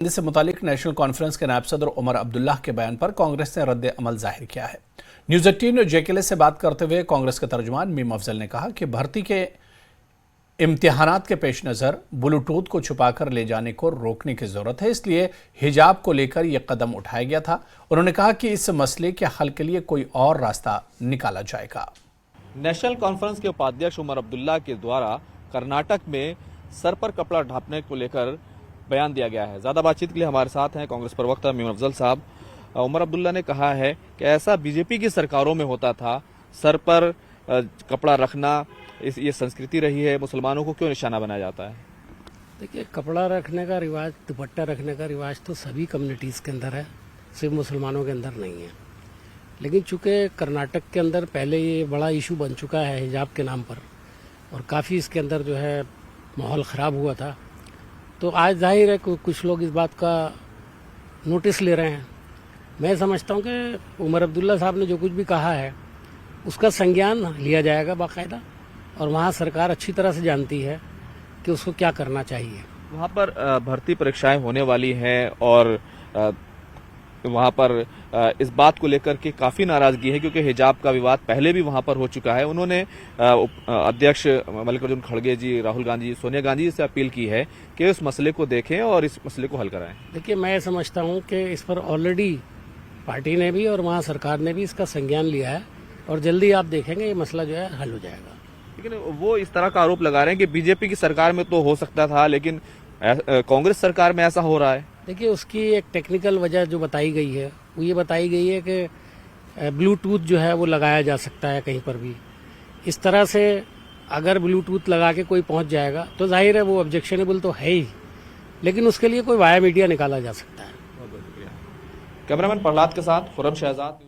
से मुतालिक national conference के नायब सदर उमर अब्दुल्ला के बयान पर कांग्रेस ने रद्द अमल जाहिर किया है। न्यूज 18 ने जेकेएलए से बात करते हुए कांग्रेस के तर्जुमान मीम अफजल ने कहा कि भर्ती के इम्तिहानात के पेश नज़र ब्लूटूथ को छुपाकर ले जाने को रोकने की जरूरत है, इसलिए हिजाब को लेकर यह कदम उठाया गया था। उन्होंने कहा कि इस मसले के हल के लिए कोई और रास्ता निकाला जाएगा। नेशनल कॉन्फ्रेंस के उपाध्यक्ष उमर अब्दुल्ला के द्वारा कर्नाटक में सर पर कपड़ा ढांपने को लेकर बयान दिया गया है। ज्यादा बातचीत के लिए हमारे साथ हैं कांग्रेस प्रवक्ता मीम अफजल साहब। उमर अब्दुल्ला ने कहा है कि ऐसा बीजेपी की सरकारों में होता था, सर पर कपड़ा रखना ये संस्कृति रही है, मुसलमानों को क्यों निशाना बनाया जाता है? देखिए, कपड़ा रखने का रिवाज, दुपट्टा रखने का रिवाज तो सभी कम्युनिटीज़ के अंदर है, सिर्फ मुसलमानों के अंदर नहीं है। लेकिन चूंकि कर्नाटक के अंदर पहले ये बड़ा इशू बन चुका है हिजाब के नाम पर और काफ़ी इसके अंदर जो है माहौल ख़राब हुआ था, तो आज जाहिर है कुछ लोग इस बात का नोटिस ले रहे हैं। मैं समझता हूं कि उमर अब्दुल्ला साहब ने जो कुछ भी कहा है उसका संज्ञान लिया जाएगा बाकायदा, और वहाँ सरकार अच्छी तरह से जानती है कि उसको क्या करना चाहिए। वहाँ पर भर्ती परीक्षाएं होने वाली हैं और वहाँ पर इस बात को लेकर के काफी नाराजगी है, क्योंकि हिजाब का विवाद पहले भी वहाँ पर हो चुका है। उन्होंने अध्यक्ष मल्लिकार्जुन खड़गे जी, राहुल गांधी जी, सोनिया गांधी जी से अपील की है कि इस मसले को देखें और इस मसले को हल कराएं। देखिए, मैं समझता हूँ कि इस पर ऑलरेडी पार्टी ने भी और वहाँ सरकार ने भी इसका संज्ञान लिया है और जल्दी आप देखेंगे ये मसला जो है हल हो जाएगा। लेकिन वो इस तरह का आरोप लगा रहे हैं कि बीजेपी की सरकार में तो हो सकता था, लेकिन कांग्रेस सरकार में ऐसा हो रहा है। देखिए, उसकी एक टेक्निकल वजह जो बताई गई है वो ये बताई गई है कि ब्लूटूथ जो है वो लगाया जा सकता है कहीं पर भी। इस तरह से अगर ब्लूटूथ लगा के कोई पहुंच जाएगा तो जाहिर है वो ऑब्जेक्शनेबल तो है ही, लेकिन उसके लिए कोई वाया मीडिया निकाला जा सकता है। बहुत बहुत शुक्रिया। कैमरामैन प्रहलाद के साथ खुर्रम शहजाद।